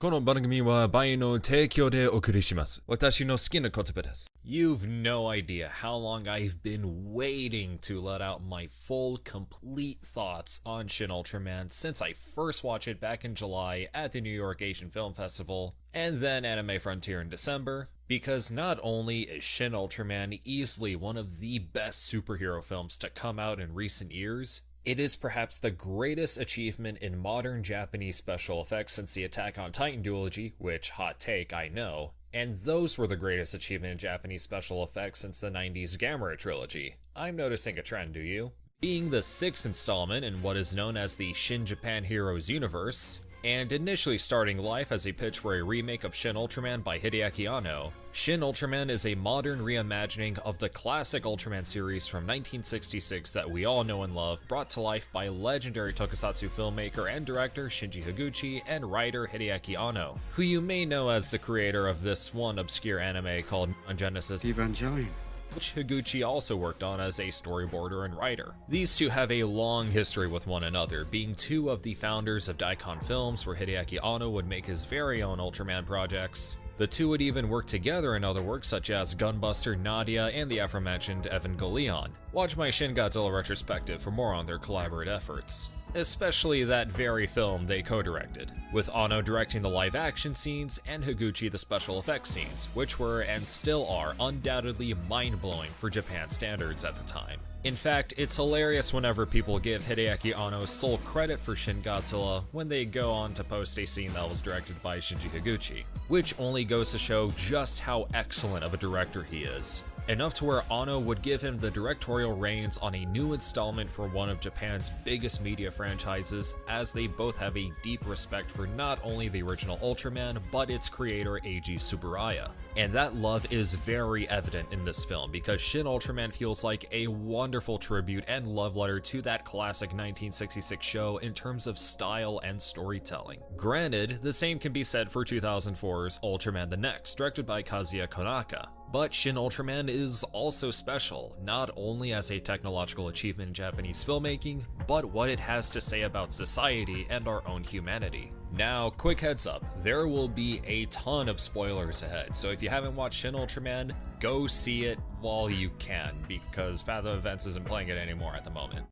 この番組はBuyeeの提供でお送りします。私の好きな言葉です。You've no idea how long I've been waiting to let out my full, complete thoughts on SHIN Ultraman since I first watched it back in July at the New York Asian Film Festival, and then Anime Frontier in December. Because not only is SHIN Ultraman easily one of the best superhero films to come out in recent years, it is perhaps the greatest achievement in modern Japanese special effects since the Attack on Titan duology, which, hot take, I know, and those were the greatest achievement in Japanese special effects since the 90s Gamera trilogy. I'm noticing a trend, do you? Being the sixth installment in what is known as the Shin Japan Heroes universe, and initially starting life as a pitch for a remake of SHIN Ultraman by Hideaki Anno, SHIN Ultraman is a modern reimagining of the classic Ultraman series from 1966 that we all know and love, brought to life by legendary tokusatsu filmmaker and director Shinji Higuchi and writer Hideaki Anno, who you may know as the creator of this one obscure anime called Neon Genesis Evangelion, which Higuchi also worked on as a storyboarder and writer. These two have a long history with one another, being two of the founders of Daikon Films, where Hideaki Anno would make his very own Ultraman projects. The two would even work together in other works such as Gunbuster, Nadia, and the aforementioned Evangelion. Watch my Shin Godzilla retrospective for more on their collaborative efforts. Especially that very film they co-directed, with Anno directing the live-action scenes and Higuchi the special effects scenes, which were and still are undoubtedly mind-blowing for Japan's standards at the time. In fact, it's hilarious whenever people give Hideaki Anno sole credit for Shin Godzilla when they go on to post a scene that was directed by Shinji Higuchi, which only goes to show just how excellent of a director he is. Enough to where Anno would give him the directorial reins on a new installment for one of Japan's biggest media franchises, as they both have a deep respect for not only the original Ultraman, but its creator Eiji Tsuburaya. And that love is very evident in this film, because SHIN Ultraman feels like a wonderful tribute and love letter to that classic 1966 show in terms of style and storytelling. Granted, the same can be said for 2004's Ultraman the Next, directed by Kazuya Konaka. But SHIN Ultraman is also special, not only as a technological achievement in Japanese filmmaking, but what it has to say about society and our own humanity. Now, quick heads up, there will be a ton of spoilers ahead, so if you haven't watched SHIN Ultraman, go see it while you can, because Fathom Events isn't playing it anymore at the moment.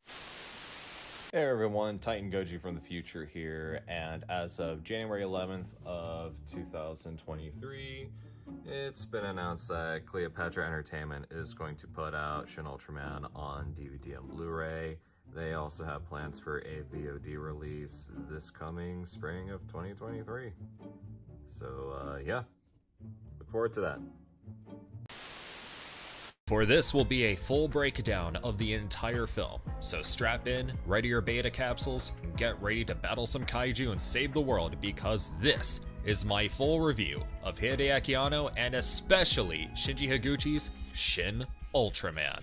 Hey everyone, TitanGoji from the future here, and as of January 11th of 2023, it's been announced that Cleopatra Entertainment is going to put out SHIN Ultraman on DVD and Blu-ray. They also have plans for a VOD release this coming spring of 2023. So yeah, look forward to that. For this will be a full breakdown of the entire film, so strap in, ready your beta capsules, and get ready to battle some kaiju and save the world, because this is my full review of Hideaki Anno and especially Shinji Higuchi's SHIN Ultraman.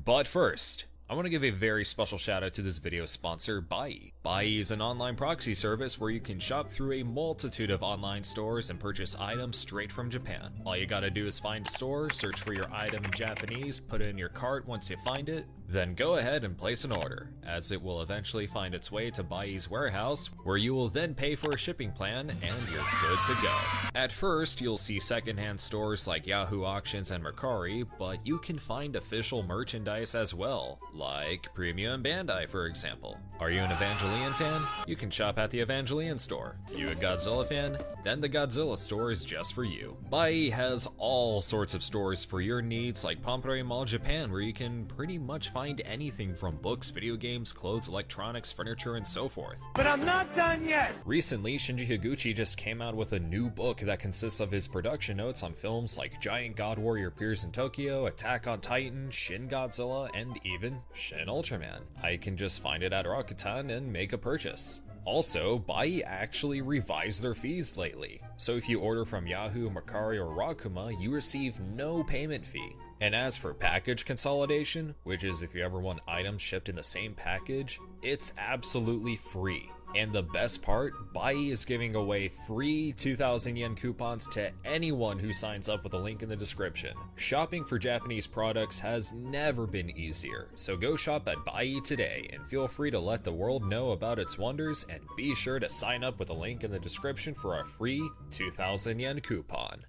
But first, I want to give a very special shout out to this video's sponsor, Buyee. Buyee is an online proxy service where you can shop through a multitude of online stores and purchase items straight from Japan. All you gotta do is find a store, search for your item in Japanese, put it in your cart once you find it, then go ahead and place an order, as it will eventually find its way to Buyee's warehouse, where you will then pay for a shipping plan and you're good to go. At first, you'll see secondhand stores like Yahoo Auctions and Mercari, but you can find official merchandise as well, like Premium and Bandai for example. Are you an Evangelion fan? You can shop at the Evangelion store. You a Godzilla fan? Then the Godzilla store is just for you. Buyee has all sorts of stores for your needs, like Pompeii Mall Japan, where you can pretty much find anything from books, video games, clothes, electronics, furniture, and so forth. But I'm not done yet! Recently, Shinji Higuchi just came out with a new book that consists of his production notes on films like Giant God Warrior Appears in Tokyo, Attack on Titan, Shin Godzilla, and even SHIN Ultraman. I can just find it at Rakuten and make a purchase. Also, Buyee actually revised their fees lately, so if you order from Yahoo, Mercari, or Rakuma, you receive no payment fee. And as for package consolidation, which is if you ever want items shipped in the same package, it's absolutely free. And the best part, Buyee is giving away free 2,000 yen coupons to anyone who signs up with a link in the description. Shopping for Japanese products has never been easier, so go shop at Buyee today and feel free to let the world know about its wonders, and be sure to sign up with a link in the description for a free 2,000 yen coupon.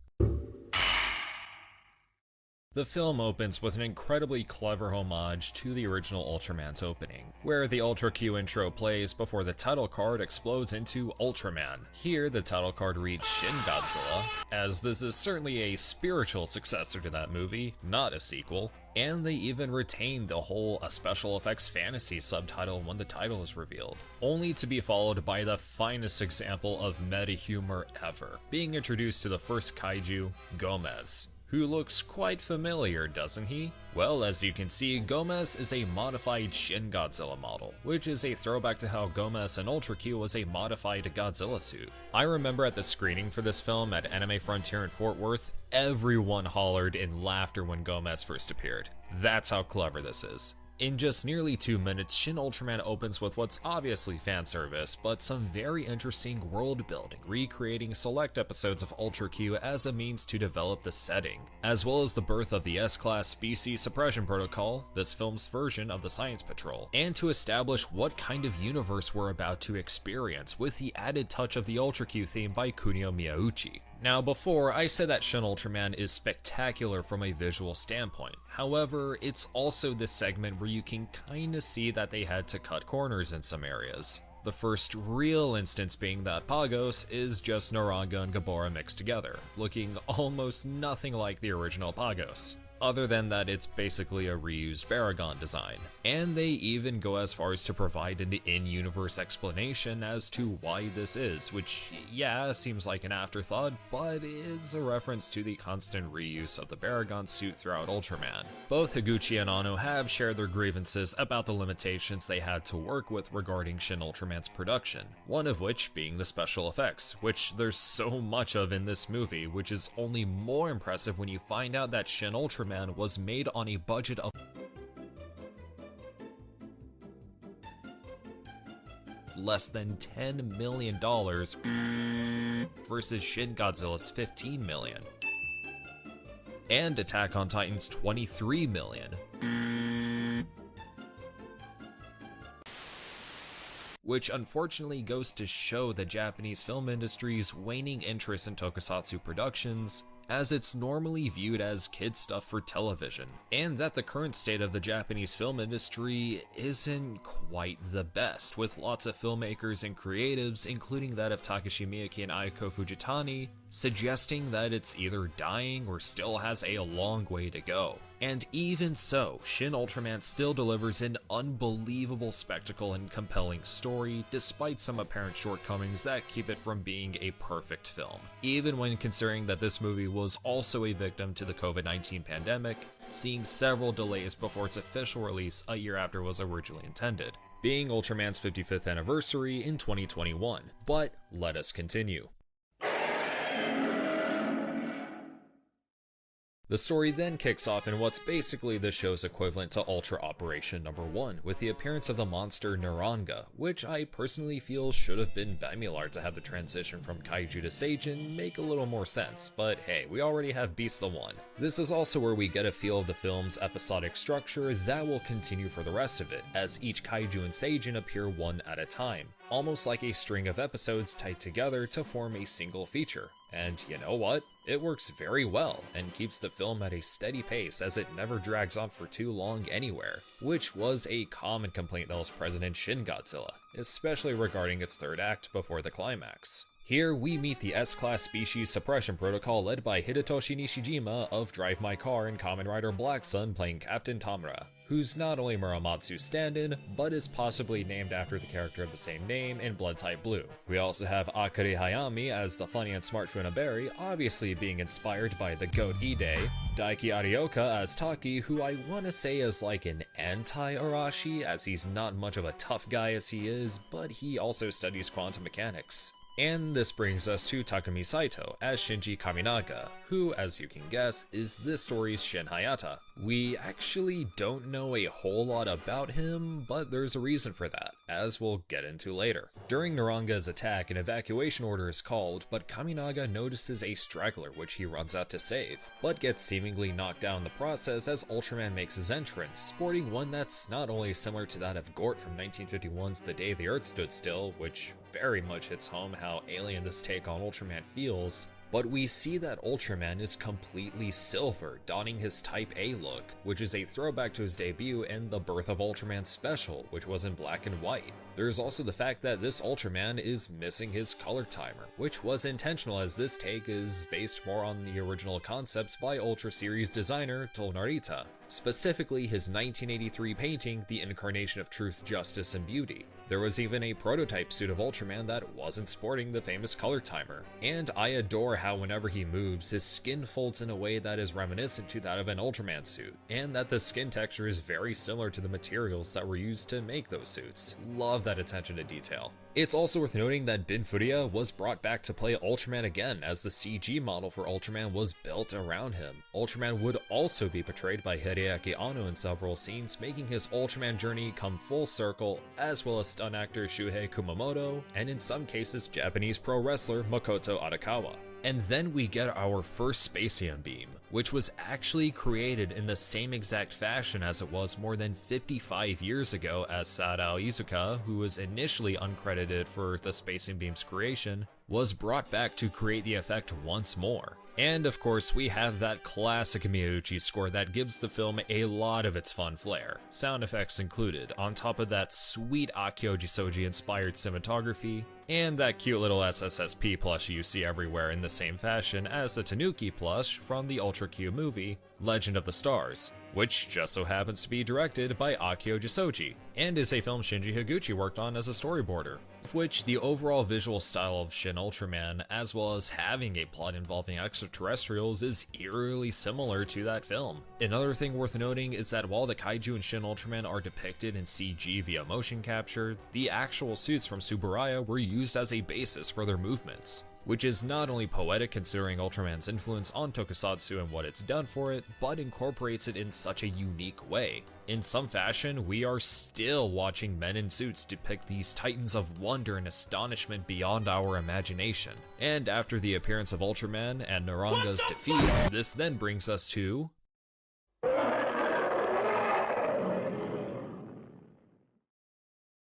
The film opens with an incredibly clever homage to the original Ultraman's opening, where the Ultra Q intro plays before the title card explodes into Ultraman. Here, the title card reads Shin Godzilla, as this is certainly a spiritual successor to that movie, not a sequel, and they even retain the whole "a special effects fantasy" subtitle when the title is revealed, only to be followed by the finest example of meta humor ever, being introduced to the first kaiju, Gomez, who looks quite familiar, doesn't he? Well, as you can see, Gomez is a modified Shin Godzilla model, which is a throwback to how Gomez in Ultra Q was a modified Godzilla suit. I remember at the screening for this film at Anime Frontier in Fort Worth, everyone hollered in laughter when Gomez first appeared. That's how clever this is. In just nearly 2 minutes, Shin Ultraman opens with what's obviously fan service, but some very interesting world building, recreating select episodes of Ultra Q as a means to develop the setting, as well as the birth of the S-Class Species Suppression Protocol, this film's version of the Science Patrol, and to establish what kind of universe we're about to experience, with the added touch of the Ultra Q theme by Kunio Miyauchi. Now before, I said that Shin Ultraman is spectacular from a visual standpoint. However, it's also this segment where you can kinda see that they had to cut corners in some areas. The first real instance being that Pagos is just Naranga and Gabora mixed together, looking almost nothing like the original Pagos, other than that it's basically a reused Baragon design. And they even go as far as to provide an in-universe explanation as to why this is, which, yeah, seems like an afterthought, but is a reference to the constant reuse of the Baragon suit throughout Ultraman. Both Higuchi and Anno have shared their grievances about the limitations they had to work with regarding Shin Ultraman's production, one of which being the special effects, which there's so much of in this movie, which is only more impressive when you find out that Shin Ultraman was made on a budget of less than $10 million versus Shin Godzilla's $15 million, and Attack on Titan's $23 million. Which unfortunately goes to show the Japanese film industry's waning interest in tokusatsu productions, as it's normally viewed as kid stuff for television, and that the current state of the Japanese film industry isn't quite the best, with lots of filmmakers and creatives, including that of Takashi Miike and Aiko Fujitani, suggesting that it's either dying or still has a long way to go. And even so, Shin Ultraman still delivers an unbelievable spectacle and compelling story, despite some apparent shortcomings that keep it from being a perfect film. Even when considering that this movie was also a victim to the COVID-19 pandemic, seeing several delays before its official release a year after it was originally intended, being Ultraman's 55th anniversary in 2021. But let us continue. The story then kicks off in what's basically the show's equivalent to Ultra Operation Number 1, with the appearance of the monster Naranga, which I personally feel should have been Bemilard to have the transition from Kaiju to Seijin make a little more sense, but hey, we already have Beast the One. This is also where we get a feel of the film's episodic structure that will continue for the rest of it, as each Kaiju and Seijin appear one at a time, almost like a string of episodes tied together to form a single feature. And you know what? It works very well, and keeps the film at a steady pace as it never drags on for too long anywhere, which was a common complaint that was present in Shin Godzilla, especially regarding its third act before the climax. Here we meet the S-Class Species Suppression Protocol led by Hidetoshi Nishijima of Drive My Car and Kamen Rider Black Sun playing Captain Tamura, who's not only Muramatsu's stand-in, but is possibly named after the character of the same name in Blood Type Blue. We also have Akari Hayami as the funny and smart Funaberi, obviously being inspired by the GOAT Ide, Daiki Arioka as Taki, who I wanna say is like an anti-Arashi, as he's not much of a tough guy as he is, but he also studies quantum mechanics. And this brings us to Takumi Saito as Shinji Kaminaga, who, as you can guess, is this story's Shin Hayata, We actually don't know a whole lot about him, but there's a reason for that, as we'll get into later. During Naranga's attack, an evacuation order is called, but Kaminaga notices a straggler which he runs out to save, but gets seemingly knocked down in the process as Ultraman makes his entrance, sporting one that's not only similar to that of Gort from 1951's The Day the Earth Stood Still, which very much hits home how alien this take on Ultraman feels, but we see that Ultraman is completely silver, donning his Type A look, which is a throwback to his debut in the Birth of Ultraman special, which was in black and white. There's also the fact that this Ultraman is missing his color timer, which was intentional as this take is based more on the original concepts by Ultra Series designer To Narita, specifically his 1983 painting, The Incarnation of Truth, Justice, and Beauty. There was even a prototype suit of Ultraman that wasn't sporting the famous color timer. And I adore how whenever he moves, his skin folds in a way that is reminiscent to that of an Ultraman suit, and that the skin texture is very similar to the materials that were used to make those suits. Love that attention to detail. It's also worth noting that Bin Furia was brought back to play Ultraman again, as the CG model for Ultraman was built around him. Ultraman would also be portrayed by Hideaki Anno in several scenes, making his Ultraman journey come full circle, as well as stunt actor Shuhei Kumamoto, and in some cases Japanese pro wrestler Makoto Arakawa. And then we get our first Spacium Beam, which was actually created in the same exact fashion as it was more than 55 years ago, as Sadao Izuka, who was initially uncredited for the Spacium Beam's creation, was brought back to create the effect once more. And of course, we have that classic Miyauchi score that gives the film a lot of its fun flair, sound effects included, on top of that sweet Akio Jisoji inspired cinematography, and that cute little SSSP plush you see everywhere in the same fashion as the Tanuki plush from the Ultra Q movie, Legend of the Stars, which just so happens to be directed by Akio Jisoji, and is a film Shinji Higuchi worked on as a storyboarder. Of which the overall visual style of Shin Ultraman, as well as having a plot involving extraterrestrials, is eerily similar to that film. Another thing worth noting is that while the kaiju in Shin Ultraman are depicted in CG via motion capture, the actual suits from Tsuburaya were used as a basis for their movements, which is not only poetic considering Ultraman's influence on tokusatsu and what it's done for it, but incorporates it in such a unique way. In some fashion, we are still watching men in suits depict these titans of wonder and astonishment beyond our imagination. And after the appearance of Ultraman and Naranga's defeat, this then brings us to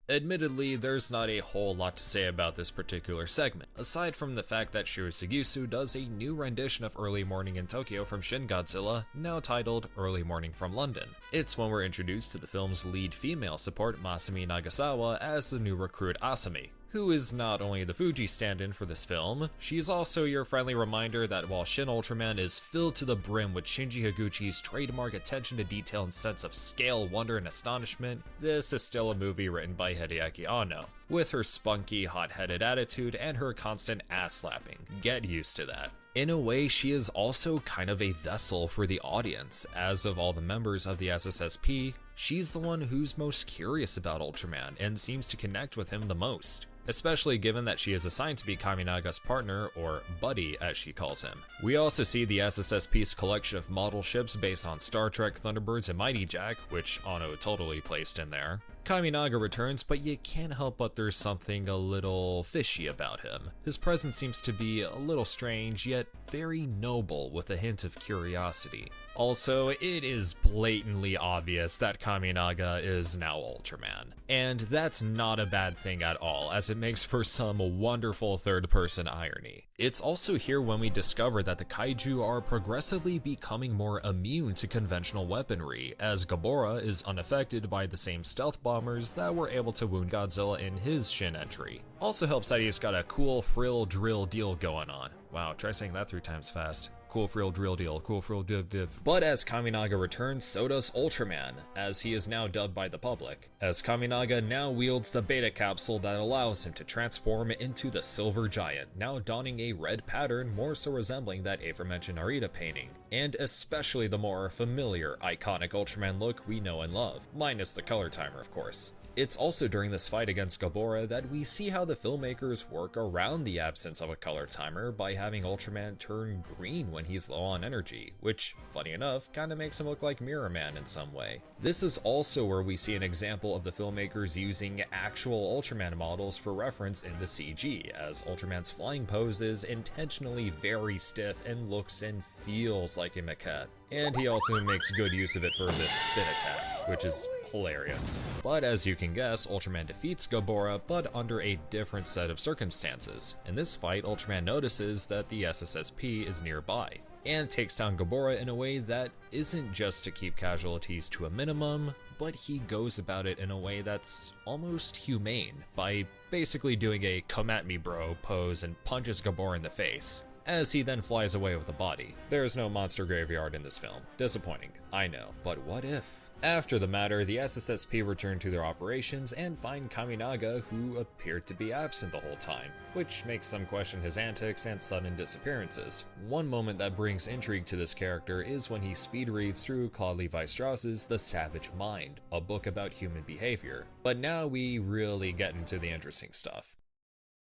admittedly, there's not a whole lot to say about this particular segment, aside from the fact that Shiro Sugisu does a new rendition of Early Morning in Tokyo from Shin Godzilla, now titled Early Morning from London. It's when we're introduced to the film's lead female support, Masami Nagasawa, as the new recruit Asami, who is not only the Fuji stand-in for this film, she's also your friendly reminder that while Shin Ultraman is filled to the brim with Shinji Higuchi's trademark attention to detail and sense of scale, wonder, and astonishment, this is still a movie written by Hideaki Anno, with her spunky, hot-headed attitude and her constant ass-slapping. Get used to that. In a way, she is also kind of a vessel for the audience, as of all the members of the SSSP, she's the one who's most curious about Ultraman and seems to connect with him the most, especially given that she is assigned to be Kaminaga's partner, or buddy as she calls him. We also see the SSSP's collection of model ships based on Star Trek, Thunderbirds, and Mighty Jack, which Anno totally placed in there. Kaminaga returns, but you can't help but there's something a little fishy about him. His presence seems to be a little strange, yet very noble with a hint of curiosity. Also, it is blatantly obvious that Kaminaga is now Ultraman, and that's not a bad thing at all, as it makes for some wonderful third-person irony. It's also here when we discover that the kaiju are progressively becoming more immune to conventional weaponry, as Gabora is unaffected by the same stealth bombers that were able to wound Godzilla in his Shin entry. Also helps that he's got a cool frill drill deal going on. Wow, try saying that 3 times fast. Cool frill drill deal, cool frill div. But as Kaminaga returns, so does Ultraman, as he is now dubbed by the public, as Kaminaga now wields the beta capsule that allows him to transform into the Silver Giant, now donning a red pattern more so resembling that aforementioned Narita painting, and especially the more familiar, iconic Ultraman look we know and love, minus the color timer of course. It's also during this fight against Gabora that we see how the filmmakers work around the absence of a color timer by having Ultraman turn green when he's low on energy, which, funny enough, kinda makes him look like Mirror Man in some way. This is also where we see an example of the filmmakers using actual Ultraman models for reference in the CG, as Ultraman's flying pose is intentionally very stiff and looks and feels like a maquette. And he also makes good use of it for this spin attack, which is hilarious. But as you can guess, Ultraman defeats Gabora, but under a different set of circumstances. In this fight, Ultraman notices that the SSSP is nearby, and takes down Gabora in a way that isn't just to keep casualties to a minimum, but he goes about it in a way that's almost humane, by basically doing a "come at me bro" pose and punches Gabora in the face, as he then flies away with the body. There is no monster graveyard in this film. Disappointing, I know, but what if? After the matter, the SSSP return to their operations and find Kaminaga, who appeared to be absent the whole time, which makes them question his antics and sudden disappearances. One moment that brings intrigue to this character is when he speed reads through Claude Levi-Strauss's The Savage Mind, a book about human behavior. But now we really get into the interesting stuff.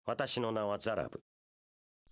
私の名はザラブ。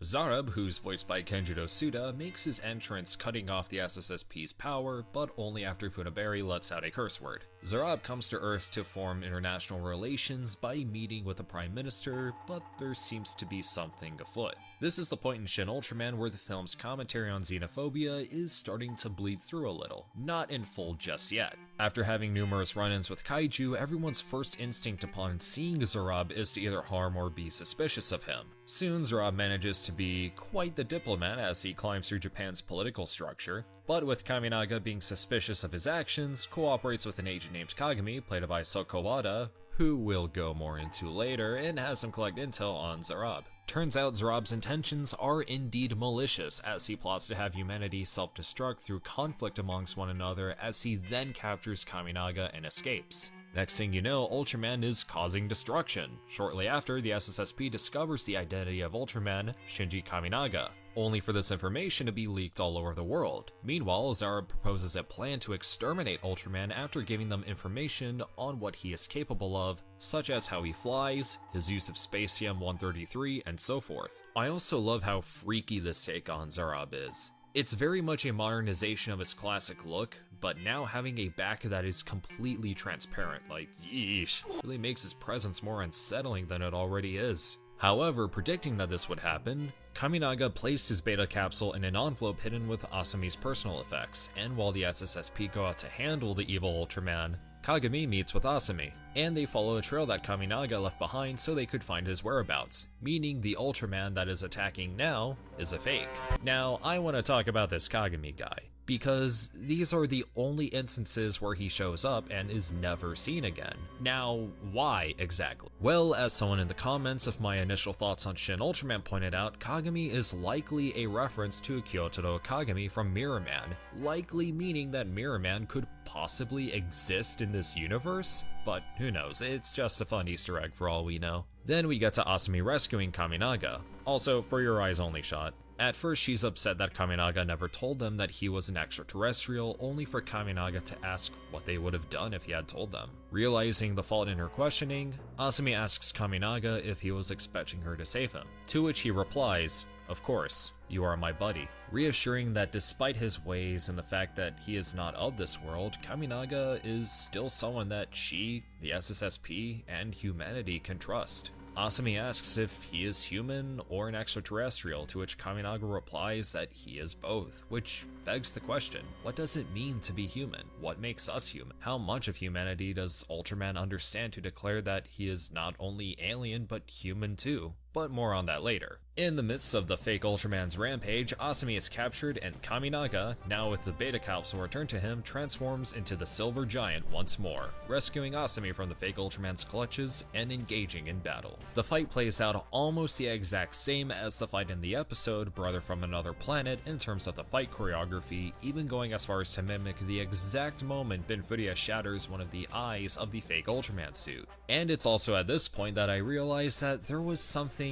Zarab, who's voiced by Kenjiro Suda, makes his entrance cutting off the SSSP's power, but only after Funaberi lets out a curse word. Zarab comes to Earth to form international relations by meeting with the Prime Minister, but there seems to be something afoot. This is the point in Shin Ultraman where the film's commentary on xenophobia is starting to bleed through a little, not in full just yet. After having numerous run-ins with kaiju, everyone's first instinct upon seeing Zarab is to either harm or be suspicious of him. Soon, Zarab manages to be quite the diplomat as he climbs through Japan's political structure, but with Kaminaga being suspicious of his actions, cooperates with an agent named Kagami, played by Sokowada, who we'll go more into later, and has him collect intel on Zarab. Turns out Zarab's intentions are indeed malicious, as he plots to have humanity self-destruct through conflict amongst one another, as he then captures Kaminaga and escapes. Next thing you know, Ultraman is causing destruction. Shortly after, the SSSP discovers the identity of Ultraman, Shinji Kaminaga, only for this information to be leaked all over the world. Meanwhile, Zarab proposes a plan to exterminate Ultraman after giving them information on what he is capable of, such as how he flies, his use of Spacium-133, and so forth. I also love how freaky this take on Zarab is. It's very much a modernization of his classic look, but now having a back that is completely transparent, like yeesh, really makes his presence more unsettling than it already is. However, predicting that this would happen, Kaminaga placed his beta capsule in an envelope hidden with Asami's personal effects, and while the SSSP go out to handle the evil Ultraman, Kagami meets with Asami, and they follow a trail that Kaminaga left behind so they could find his whereabouts, meaning the Ultraman that is attacking now is a fake. Now, I want to talk about this Kagami guy, because these are the only instances where he shows up and is never seen again. Now, why exactly? Well, as someone in the comments of my initial thoughts on Shin Ultraman pointed out, Kagami is likely a reference to Kyotaro Kagami from Mirror Man, likely meaning that Mirror Man could possibly exist in this universe? But who knows, it's just a fun Easter egg for all we know. Then we get to Asami rescuing Kaminaga. Also, for your eyes only shot. At first, she's upset that Kaminaga never told them that he was an extraterrestrial, only for Kaminaga to ask what they would have done if he had told them. Realizing the fault in her questioning, Asami asks Kaminaga if he was expecting her to save him, to which he replies, "Of course, you are my buddy," reassuring that despite his ways and the fact that he is not of this world, Kaminaga is still someone that she, the SSSP, and humanity can trust. Asami asks if he is human or an extraterrestrial, to which Kaminaga replies that he is both, which begs the question, what does it mean to be human? What makes us human? How much of humanity does Ultraman understand to declare that he is not only alien but human too? But more on that later. In the midst of the fake Ultraman's rampage, Asami is captured and Kaminaga, now with the beta capsule returned to him, transforms into the Silver Giant once more, rescuing Asami from the fake Ultraman's clutches and engaging in battle. The fight plays out almost the exact same as the fight in the episode Brother from Another Planet in terms of the fight choreography, even going as far as to mimic the exact moment Benfuria shatters one of the eyes of the fake Ultraman suit. And it's also at this point that I realized that there was something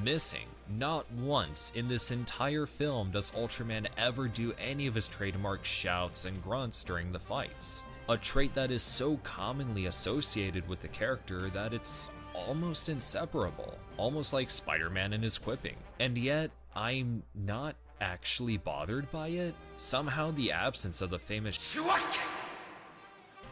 missing. Not once in this entire film does Ultraman ever do any of his trademark shouts and grunts during the fights. a trait that is so commonly associated with the character that it's almost inseparable, almost like Spider-Man and his quipping. And yet, I'm not actually bothered by it. Somehow the absence of the famous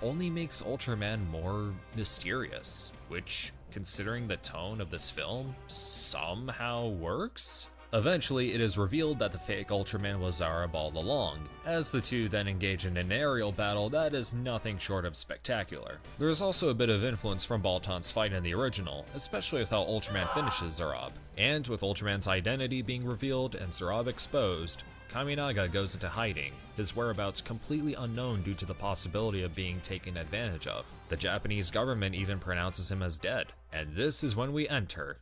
only makes Ultraman more mysterious, which, considering the tone of this film, somehow works? Eventually, it is revealed that the fake Ultraman was Zarab all along, as the two then engage in an aerial battle that is nothing short of spectacular. There is also a bit of influence from Baltan's fight in the original, especially with how Ultraman finishes Zarab. And with Ultraman's identity being revealed and Zarab exposed, Kaminaga goes into hiding, his whereabouts completely unknown due to the possibility of being taken advantage of. The Japanese government even pronounces him as dead, and this is when we enter.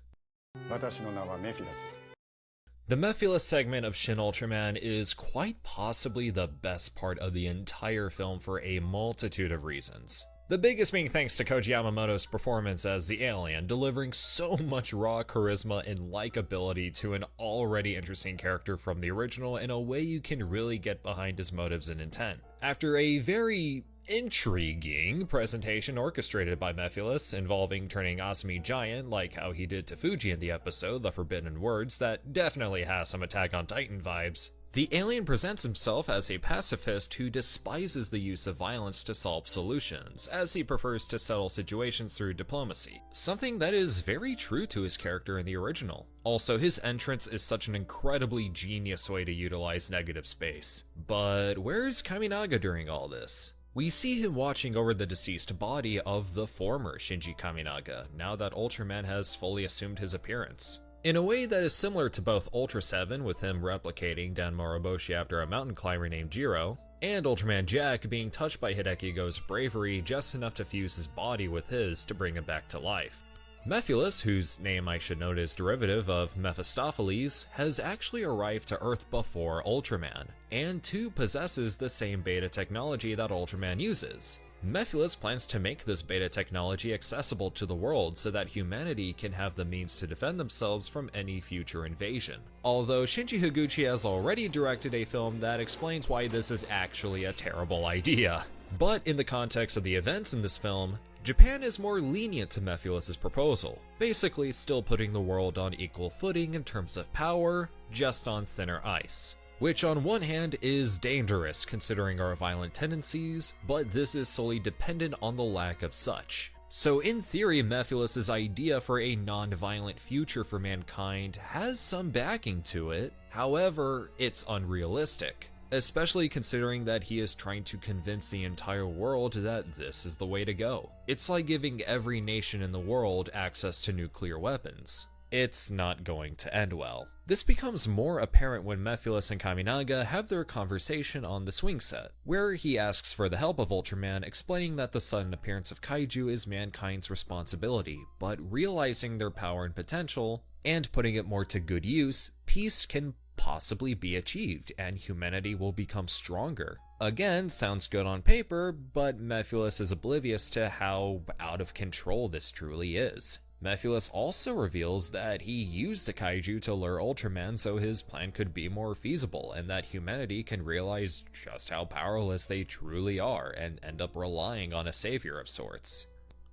The Mephilus segment of Shin Ultraman is quite possibly the best part of the entire film for a multitude of reasons. The biggest being thanks to Koji Yamamoto's performance as the alien, delivering so much raw charisma and likability to an already interesting character from the original in a way you can really get behind his motives and intent. After a very intriguing presentation orchestrated by Mephilus involving turning Asami giant like how he did to Fuji in the episode The Forbidden Words that definitely has some Attack on Titan vibes, the alien presents himself as a pacifist who despises the use of violence to solve solutions, as he prefers to settle situations through diplomacy, something that is very true to his character in the original. Also, his entrance is such an incredibly genius way to utilize negative space. But where's Kaminaga during all this? We see him watching over the deceased body of the former Shinji Kaminaga, now that Ultraman has fully assumed his appearance. In a way that is similar to both Ultra 7, with him replicating Dan Moroboshi after a mountain climber named Jiro, and Ultraman Jack being touched by Hideki Go's bravery just enough to fuse his body with his to bring him back to life. Mephilus, whose name I should note is derivative of Mephistopheles, has actually arrived to Earth before Ultraman, and too possesses the same beta technology that Ultraman uses. Mephilus plans to make this beta technology accessible to the world so that humanity can have the means to defend themselves from any future invasion. Although Shinji Higuchi has already directed a film that explains why this is actually a terrible idea. But in the context of the events in this film, Japan is more lenient to Mephilus' proposal, basically still putting the world on equal footing in terms of power, just on thinner ice. Which on one hand is dangerous considering our violent tendencies, but this is solely dependent on the lack of such. So in theory, Mephilus' idea for a non-violent future for mankind has some backing to it, however, it's unrealistic. Especially considering that he is trying to convince the entire world that this is the way to go. It's like giving every nation in the world access to nuclear weapons. It's not going to end well. This becomes more apparent when Mephilus and Kaminaga have their conversation on the swing set, where he asks for the help of Ultraman, explaining that the sudden appearance of kaiju is mankind's responsibility, but realizing their power and potential, and putting it more to good use, peace can possibly be achieved, and humanity will become stronger. Again, sounds good on paper, but Mephilus is oblivious to how out of control this truly is. Mephilus also reveals that he used the kaiju to lure Ultraman so his plan could be more feasible, and that humanity can realize just how powerless they truly are and end up relying on a savior of sorts.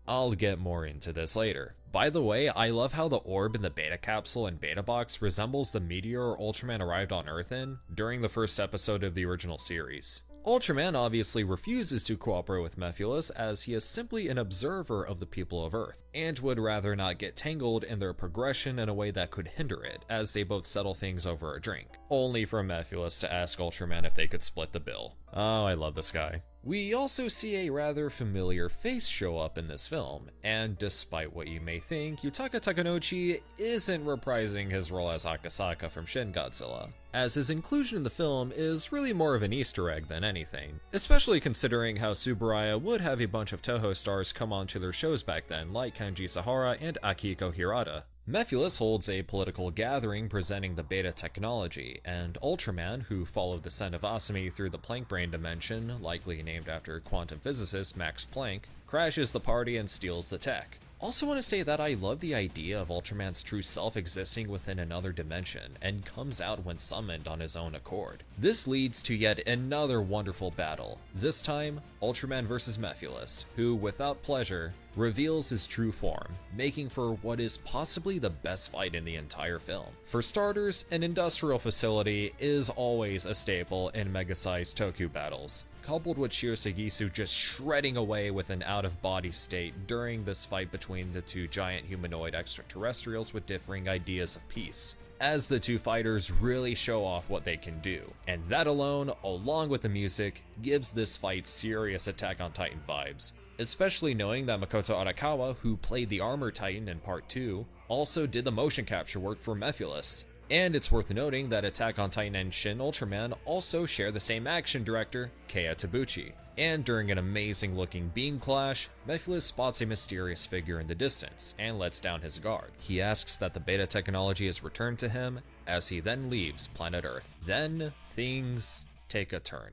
I'll get more into this later. By the way, I love how the orb in the beta capsule and beta box resembles the meteor Ultraman arrived on Earth in during the first episode of the original series. Ultraman obviously refuses to cooperate with Mephilus as he is simply an observer of the people of Earth, and would rather not get tangled in their progression in a way that could hinder it, as they both settle things over a drink, only for Mephilus to ask Ultraman if they could split the bill. Oh, I love this guy. We also see a rather familiar face show up in this film, and despite what you may think, Yutaka Takanouchi isn't reprising his role as Akasaka from Shin Godzilla, as his inclusion in the film is really more of an Easter egg than anything, especially considering how Tsuburaya would have a bunch of Toho stars come onto their shows back then, like Kenji Sahara and Akihiko Hirata. Mephilus holds a political gathering presenting the beta technology, and Ultraman, who followed the scent of Asami through the Planck brain dimension, likely named after quantum physicist Max Planck, crashes the party and steals the tech. Also want to say that I love the idea of Ultraman's true self existing within another dimension and comes out when summoned on his own accord. This leads to yet another wonderful battle, this time Ultraman vs Mephiles, who without pleasure reveals his true form, making for what is possibly the best fight in the entire film. For starters, an industrial facility is always a staple in mega-sized Toku battles, coupled with Shirasagisu just shredding away with an out-of-body state during this fight between the two giant humanoid extraterrestrials with differing ideas of peace, as the two fighters really show off what they can do. And that alone, along with the music, gives this fight serious Attack on Titan vibes, especially knowing that Makoto Arakawa, who played the Armor Titan in Part 2, also did the motion capture work for Mephiles. And it's worth noting that Attack on Titan and Shin Ultraman also share the same action director, Keiya Tabuchi. And during an amazing looking beam clash, Mephiles spots a mysterious figure in the distance and lets down his guard. He asks that the beta technology is returned to him, as he then leaves planet Earth. Then, things take a turn.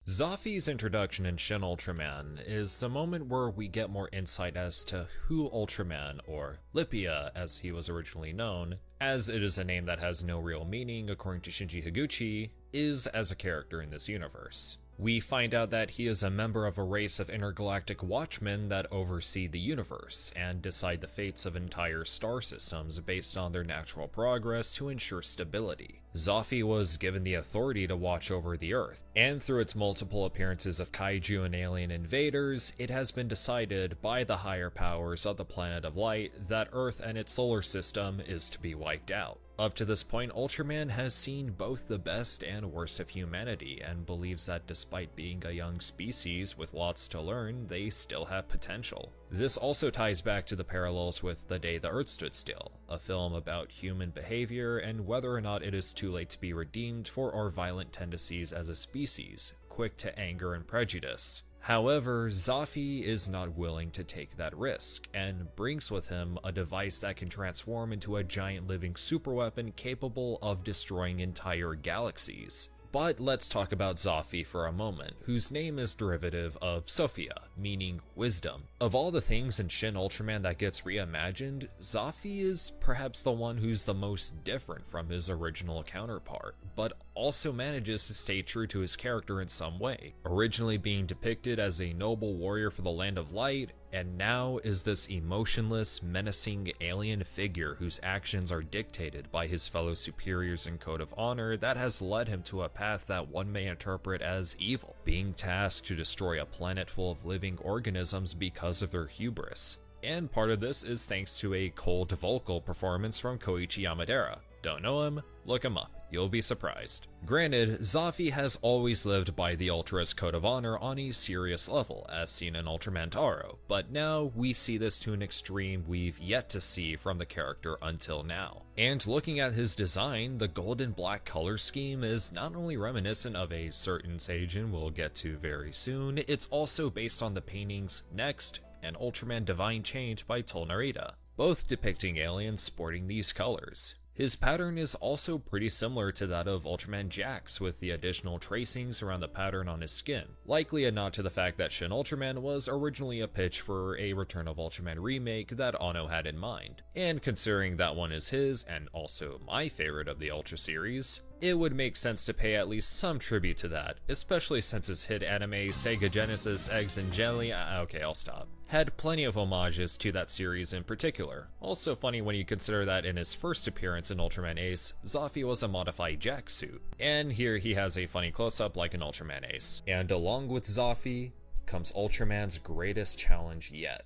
Zaffi's introduction in Shin Ultraman is the moment where we get more insight as to who Ultraman, or Lipia as he was originally known, as it is a name that has no real meaning according to Shinji Higuchi, is as a character in this universe. We find out that he is a member of a race of intergalactic watchmen that oversee the universe and decide the fates of entire star systems based on their natural progress to ensure stability. Zaffi was given the authority to watch over the Earth, and through its multiple appearances of kaiju and alien invaders, it has been decided by the higher powers of the Planet of Light that Earth and its solar system is to be wiped out. Up to this point, Ultraman has seen both the best and worst of humanity and believes that despite being a young species with lots to learn, they still have potential. This also ties back to the parallels with The Day the Earth Stood Still, a film about human behavior and whether or not it is too late to be redeemed for our violent tendencies as a species, quick to anger and prejudice. However, Zaffi is not willing to take that risk, and brings with him a device that can transform into a giant living superweapon capable of destroying entire galaxies. But let's talk about Zaffi for a moment, whose name is derivative of Sophia, meaning wisdom. Of all the things in Shin Ultraman that gets reimagined, Zaffi is perhaps the one who's the most different from his original counterpart, but also manages to stay true to his character in some way, originally being depicted as a noble warrior for the Land of Light, and now is this emotionless, menacing alien figure whose actions are dictated by his fellow superiors and code of honor that has led him to a path that one may interpret as evil, being tasked to destroy a planet full of living organisms because of their hubris. And part of this is thanks to a cold vocal performance from Koichi Yamadera. Don't know him? Look him up. You'll be surprised. Granted, Zaffi has always lived by the Ultra's code of honor on a serious level, as seen in Ultraman Taro, but now we see this to an extreme we've yet to see from the character until now. And looking at his design, the gold and black color scheme is not only reminiscent of a certain Seijin we'll get to very soon, it's also based on the paintings Next and Ultraman Divine Change by Tolnarita, both depicting aliens sporting these colors. His pattern is also pretty similar to that of Ultraman Jax, with the additional tracings around the pattern on his skin, likely a nod to the fact that Shin Ultraman was originally a pitch for a Return of Ultraman remake that Ono had in mind. And considering that one is his, and also my favorite of the Ultra series, it would make sense to pay at least some tribute to that, especially since his hit anime Sega Genesis Eggs and Jelly, okay, I'll stop, had plenty of homages to that series in particular. Also funny when you consider that in his first appearance in Ultraman Ace, Zaffi was a modified Jax suit, and here he has a funny close-up like in Ultraman Ace. And along with Zaffi comes Ultraman's greatest challenge yet.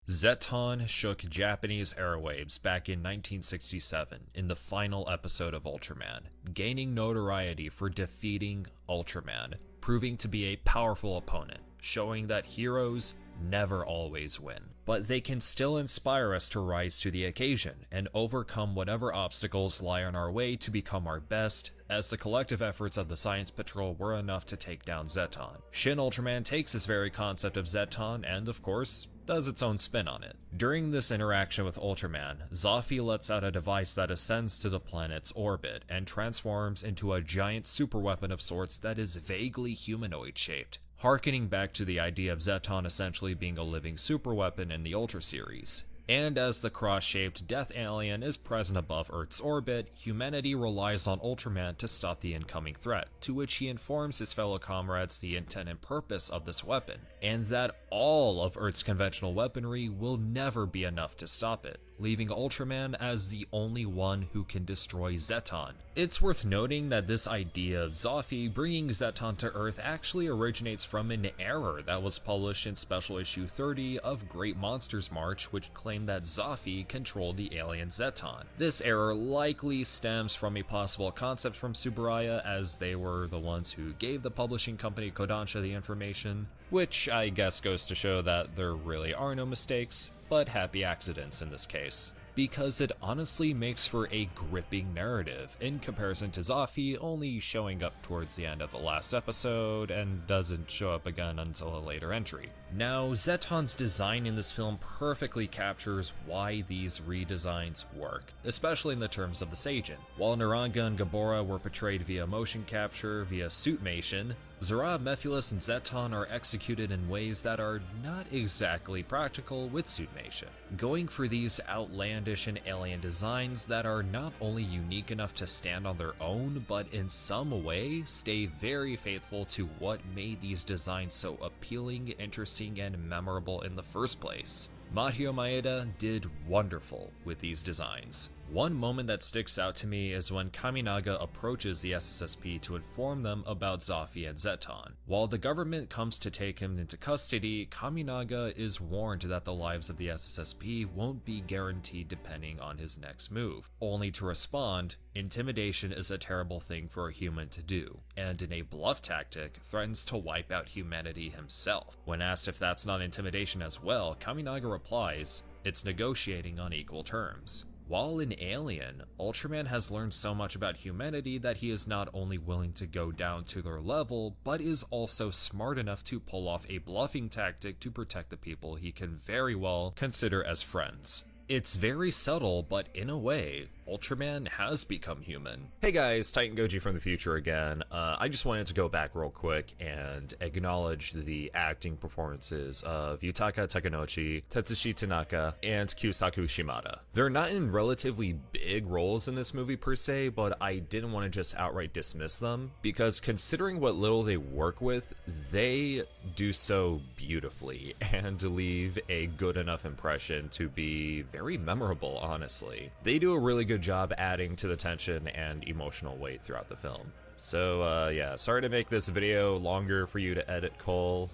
Zeton shook Japanese airwaves back in 1967 in the final episode of Ultraman, gaining notoriety for defeating Ultraman, proving to be a powerful opponent, showing that heroes never always win, but they can still inspire us to rise to the occasion and overcome whatever obstacles lie on our way to become our best, as the collective efforts of the Science Patrol were enough to take down Zeton. Shin Ultraman takes this very concept of Zeton and, of course, does its own spin on it. During this interaction with Ultraman, Zafii lets out a device that ascends to the planet's orbit and transforms into a giant superweapon of sorts that is vaguely humanoid-shaped, harkening back to the idea of Zeton essentially being a living superweapon in the Ultra series. And as the cross-shaped death alien is present above Earth's orbit, humanity relies on Ultraman to stop the incoming threat, to which he informs his fellow comrades the intent and purpose of this weapon, and that all of Earth's conventional weaponry will never be enough to stop it, leaving Ultraman as the only one who can destroy Zeton. It's worth noting that this idea of Zafii bringing Zeton to Earth actually originates from an error that was published in Special Issue 30 of Great Monsters March, which claimed that Zafii controlled the alien Zeton. This error likely stems from a possible concept from Tsuburaya, as they were the ones who gave the publishing company Kodansha the information, which I guess goes to show that there really are no mistakes, but happy accidents in this case, because it honestly makes for a gripping narrative, in comparison to Zafii only showing up towards the end of the last episode and doesn't show up again until a later entry. Now, Zeton's design in this film perfectly captures why these redesigns work, especially in the terms of the Seijin. While Naranga and Gabora were portrayed via motion capture, via suitmation, Zara, Mephiles, and Zeton are executed in ways that are not exactly practical with suitmation, going for these outlandish and alien designs that are not only unique enough to stand on their own, but in some way stay very faithful to what made these designs so appealing, interesting, and memorable in the first place. Mahio Maeda did wonderful with these designs. One moment that sticks out to me is when Kaminaga approaches the SSSP to inform them about Zafii and Zeton. While the government comes to take him into custody, Kaminaga is warned that the lives of the SSSP won't be guaranteed depending on his next move, only to respond, "Intimidation is a terrible thing for a human to do," and in a bluff tactic, threatens to wipe out humanity himself. When asked if that's not intimidation as well, Kaminaga replies, "It's negotiating on equal terms." While an alien, Ultraman has learned so much about humanity that he is not only willing to go down to their level, but is also smart enough to pull off a bluffing tactic to protect the people he can very well consider as friends. It's very subtle, but in a way, Ultraman has become human. Hey guys, TitanGoji from the future again. I just wanted to go back real quick and acknowledge the acting performances of Yutaka Takanouchi, Tetsushi Tanaka, and Kyusaku Shimada. They're not in relatively big roles in this movie per se, but I didn't want to just outright dismiss them, because considering what little they work with, they do so beautifully and leave a good enough impression to be very memorable, honestly. They do a really good job adding to the tension and emotional weight throughout the film. So yeah, sorry to make this video longer for you to edit, Cole.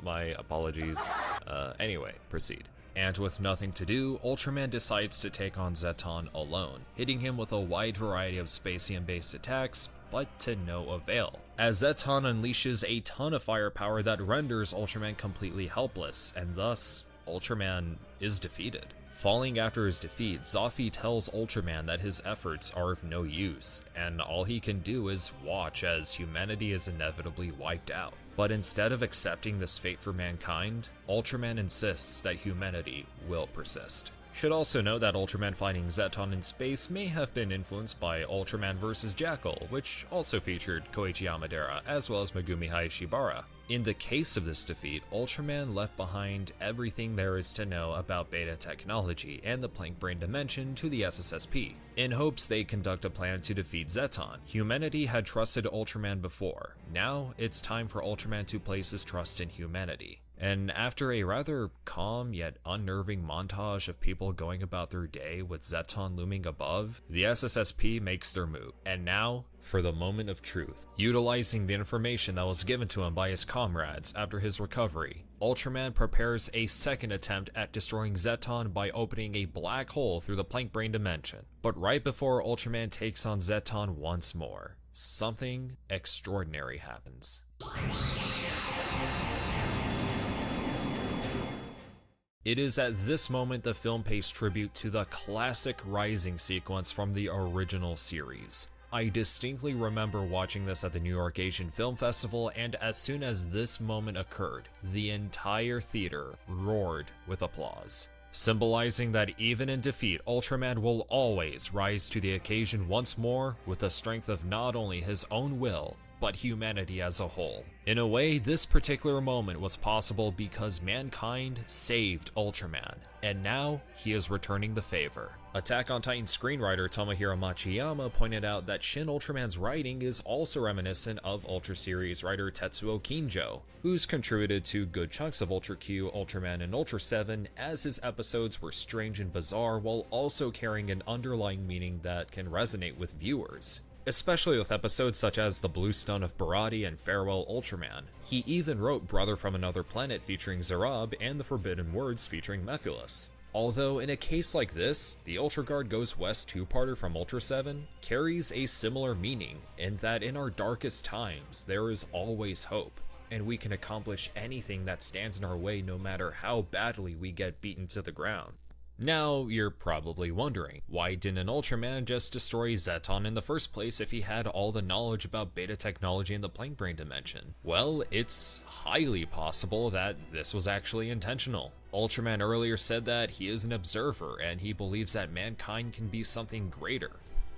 My apologies. Anyway, proceed. And with nothing to do, Ultraman decides to take on Zeton alone, hitting him with a wide variety of Spacian-based attacks, but to no avail, as Zeton unleashes a ton of firepower that renders Ultraman completely helpless, and thus, Ultraman is defeated. Falling after his defeat, Zafii tells Ultraman that his efforts are of no use, and all he can do is watch as humanity is inevitably wiped out. But instead of accepting this fate for mankind, Ultraman insists that humanity will persist. Should also note that Ultraman fighting Zeton in space may have been influenced by Ultraman vs. Jackal, which also featured Koichi Amadera, as well as Megumi Hayashibara. In the case of this defeat, Ultraman left behind everything there is to know about beta technology and the Planck Brain Dimension to the SSSP, in hopes they conduct a plan to defeat Zeton. Humanity had trusted Ultraman before. Now, it's time for Ultraman to place his trust in humanity. And after a rather calm yet unnerving montage of people going about their day with Zeton looming above, the SSSP makes their move. And now, for the moment of truth. Utilizing the information that was given to him by his comrades after his recovery, Ultraman prepares a second attempt at destroying Zeton by opening a black hole through the Planck Brain Dimension. But right before Ultraman takes on Zeton once more, something extraordinary happens. It is at this moment the film pays tribute to the classic rising sequence from the original series. I distinctly remember watching this at the New York Asian Film Festival, and as soon as this moment occurred, the entire theater roared with applause, symbolizing that even in defeat, Ultraman will always rise to the occasion once more with the strength of not only his own will, but humanity as a whole. In a way, this particular moment was possible because mankind saved Ultraman, and now he is returning the favor. Attack on Titan screenwriter Tomohiro Machiyama pointed out that Shin Ultraman's writing is also reminiscent of Ultra series writer Tetsuo Kinjo, who's contributed to good chunks of Ultra Q, Ultraman, and Ultra 7, as his episodes were strange and bizarre while also carrying an underlying meaning that can resonate with viewers, especially with episodes such as The Blue Stone of Barati and Farewell Ultraman. He even wrote Brother from Another Planet featuring Zarab and The Forbidden Words featuring Mephilus. Although in a case like this, the Ultra Guard Goes West two-parter from Ultra 7 carries a similar meaning in that in our darkest times, there is always hope, and we can accomplish anything that stands in our way no matter how badly we get beaten to the ground. Now, you're probably wondering, why didn't Ultraman just destroy Zeton in the first place if he had all the knowledge about beta technology in the Plank Brain dimension? Well, it's highly possible that this was actually intentional. Ultraman earlier said that he is an observer and he believes that mankind can be something greater.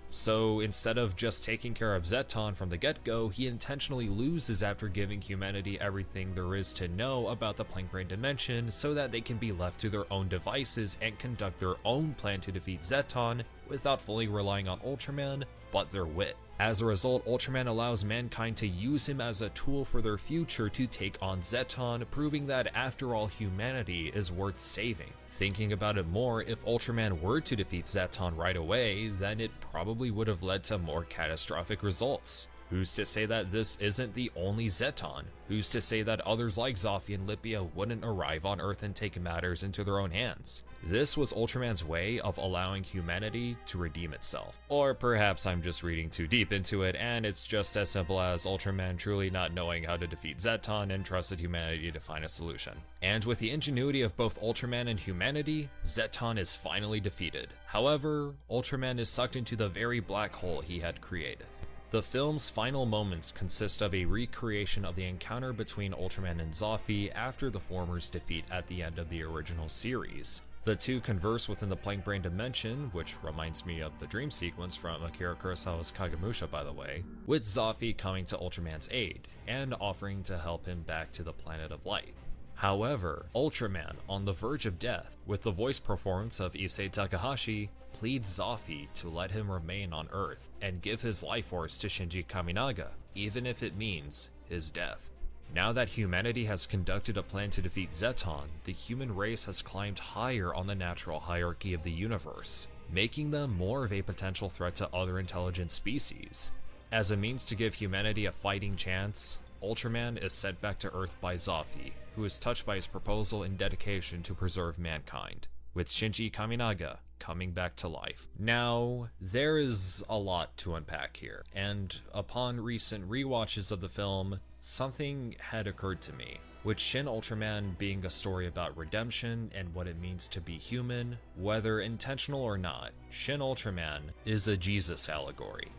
So instead of just taking care of Zeton from the get-go, he intentionally loses after giving humanity everything there is to know about the Plank Brain dimension so that they can be left to their own devices and conduct their own plan to defeat Zeton without fully relying on Ultraman, but their wit. As a result, Ultraman allows mankind to use him as a tool for their future to take on Zeton, proving that after all, humanity is worth saving. Thinking about it more, if Ultraman were to defeat Zeton right away, then it probably would have led to more catastrophic results. Who's to say that this isn't the only Zeton? Who's to say that others like Zoffy and Lipia wouldn't arrive on Earth and take matters into their own hands? This was Ultraman's way of allowing humanity to redeem itself. Or perhaps I'm just reading too deep into it and it's just as simple as Ultraman truly not knowing how to defeat Zeton and trusted humanity to find a solution. And with the ingenuity of both Ultraman and humanity, Zeton is finally defeated. However, Ultraman is sucked into the very black hole he had created. The film's final moments consist of a recreation of the encounter between Ultraman and Zoffy after the former's defeat at the end of the original series. The two converse within the Plank Brain dimension, which reminds me of the dream sequence from Akira Kurosawa's Kagemusha by the way, with Zoffy coming to Ultraman's aid, and offering to help him back to the planet of light. However, Ultraman, on the verge of death, with the voice performance of Issei Takahashi, pleads Zoffy to let him remain on Earth and give his life force to Shinji Kaminaga, even if it means his death. Now that humanity has conducted a plan to defeat Zeton, the human race has climbed higher on the natural hierarchy of the universe, making them more of a potential threat to other intelligent species. As a means to give humanity a fighting chance, Ultraman is sent back to Earth by Zoffy, who is touched by his proposal and dedication to preserve mankind, with Shinji Kaminaga coming back to life. Now, there is a lot to unpack here, and upon recent rewatches of the film, something had occurred to me, with Shin Ultraman being a story about redemption and what it means to be human. Whether intentional or not, Shin Ultraman is a Jesus allegory.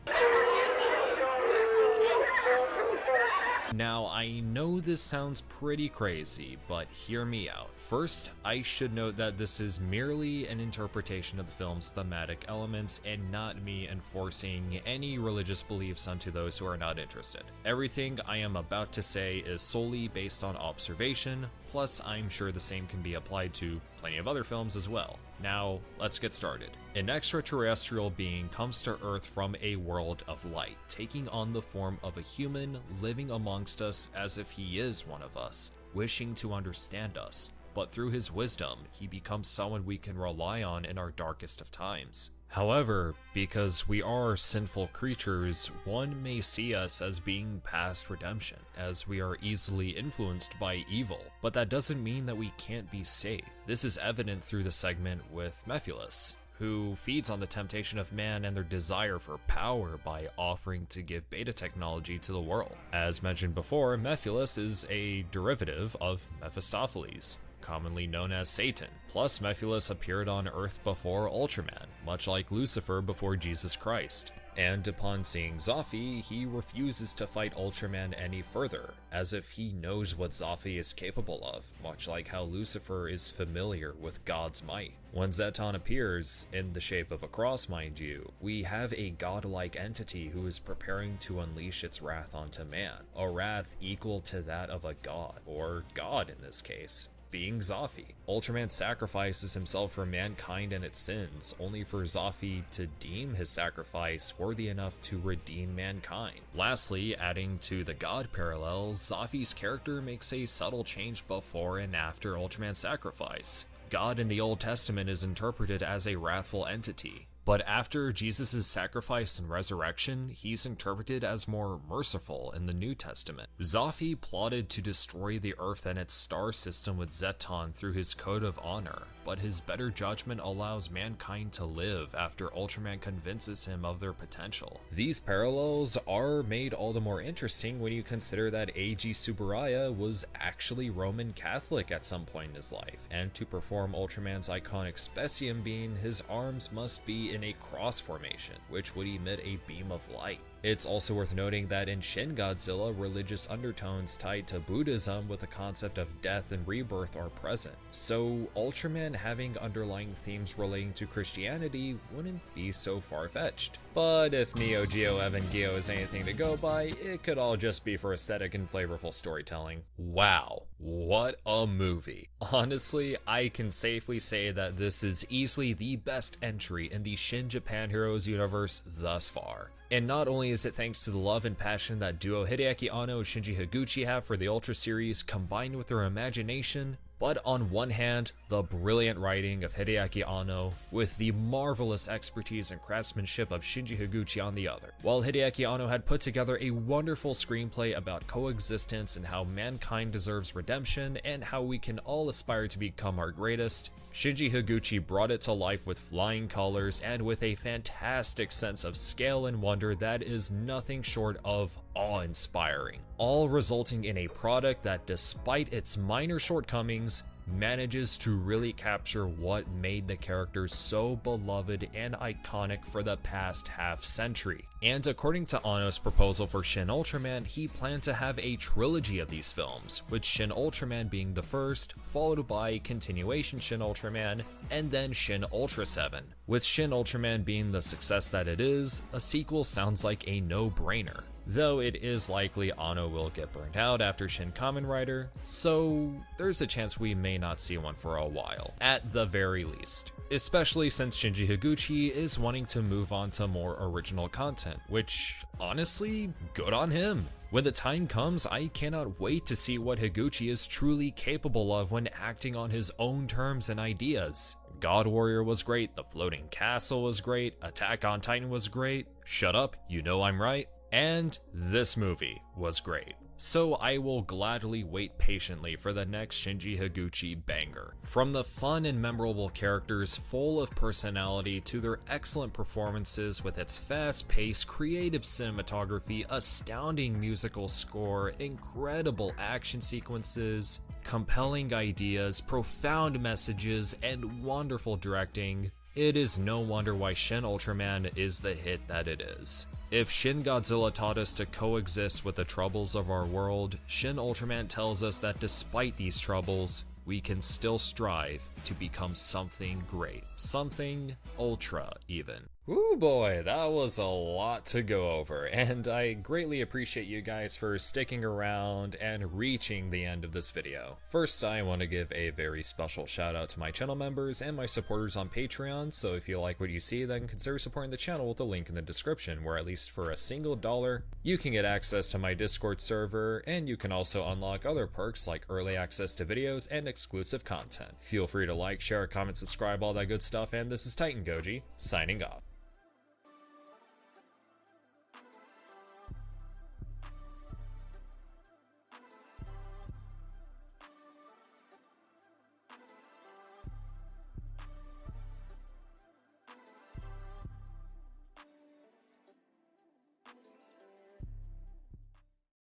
Now, I know this sounds pretty crazy, but hear me out. First, I should note that this is merely an interpretation of the film's thematic elements and not me enforcing any religious beliefs onto those who are not interested. Everything I am about to say is solely based on observation, plus I'm sure the same can be applied to plenty of other films as well. Now, let's get started. An extraterrestrial being comes to Earth from a world of light, taking on the form of a human living amongst us as if he is one of us, wishing to understand us. But through his wisdom, he becomes someone we can rely on in our darkest of times. However, because we are sinful creatures, one may see us as being past redemption, as we are easily influenced by evil, but that doesn't mean that we can't be saved. This is evident through the segment with Mephilus, who feeds on the temptation of man and their desire for power by offering to give beta technology to the world. As mentioned before, Mephilus is a derivative of Mephistopheles, commonly known as Satan. Plus, Mephiles appeared on Earth before Ultraman, much like Lucifer before Jesus Christ. And upon seeing Zophi, he refuses to fight Ultraman any further, as if he knows what Zophi is capable of, much like how Lucifer is familiar with God's might. When Zeton appears, in the shape of a cross mind you, we have a godlike entity who is preparing to unleash its wrath onto man, a wrath equal to that of a god, or God in this case, being Zophi. Ultraman sacrifices himself for mankind and its sins, only for Zophi to deem his sacrifice worthy enough to redeem mankind. Lastly, adding to the god parallels, Zophi's character makes a subtle change before and after Ultraman's sacrifice. God in the Old Testament is interpreted as a wrathful entity, but after Jesus' sacrifice and resurrection, he's interpreted as more merciful in the New Testament. Zophi plotted to destroy the Earth and its star system with Zeton through his code of honor, but his better judgment allows mankind to live after Ultraman convinces him of their potential. These parallels are made all the more interesting when you consider that Eiji Tsuburaya was actually Roman Catholic at some point in his life, and to perform Ultraman's iconic Specium beam, his arms must be in a cross formation, which would emit a beam of light. It's also worth noting that in Shin Godzilla, religious undertones tied to Buddhism with the concept of death and rebirth are present, so Ultraman having underlying themes relating to Christianity wouldn't be so far-fetched. But if Neo Geo Evangeo is anything to go by, it could all just be for aesthetic and flavorful storytelling. Wow, what a movie. Honestly, I can safely say that this is easily the best entry in the Shin Japan Heroes universe thus far. And not only is it thanks to the love and passion that duo Hideaki Anno and Shinji Higuchi have for the Ultra series combined with their imagination, but on one hand, the brilliant writing of Hideaki Anno with the marvelous expertise and craftsmanship of Shinji Higuchi on the other. While Hideaki Anno had put together a wonderful screenplay about coexistence and how mankind deserves redemption and how we can all aspire to become our greatest, Shinji Higuchi brought it to life with flying colors and with a fantastic sense of scale and wonder that is nothing short of awe-inspiring, all resulting in a product that, despite its minor shortcomings, manages to really capture what made the characters so beloved and iconic for the past half-century. And according to Anno's proposal for Shin Ultraman, he planned to have a trilogy of these films, with Shin Ultraman being the first, followed by continuation Shin Ultraman, and then Shin Ultra 7. With Shin Ultraman being the success that it is, a sequel sounds like a no-brainer. Though it is likely Anno will get burnt out after Shin Kamen Rider, so there's a chance we may not see one for a while, at the very least. Especially since Shinji Higuchi is wanting to move on to more original content, which, honestly, good on him. When the time comes, I cannot wait to see what Higuchi is truly capable of when acting on his own terms and ideas. God Warrior was great, The Floating Castle was great, Attack on Titan was great, Shut Up, You Know I'm Right, and this movie was great. So I will gladly wait patiently for the next Shinji Higuchi banger. From the fun and memorable characters full of personality to their excellent performances with its fast-paced, creative cinematography, astounding musical score, incredible action sequences, compelling ideas, profound messages, and wonderful directing, it is no wonder why Shin Ultraman is the hit that it is. If Shin Godzilla taught us to coexist with the troubles of our world, Shin Ultraman tells us that despite these troubles, we can still strive to become something great. Something ultra, even. Ooh boy, that was a lot to go over, and I greatly appreciate you guys for sticking around and reaching the end of this video. First, I want to give a very special shout out to my channel members and my supporters on Patreon, so if you like what you see, then consider supporting the channel with the link in the description, where at least for a single $1, you can get access to my Discord server, and you can also unlock other perks like early access to videos and exclusive content. Feel free to like, share, comment, subscribe, all that good stuff, and this is TitanGoji, signing off.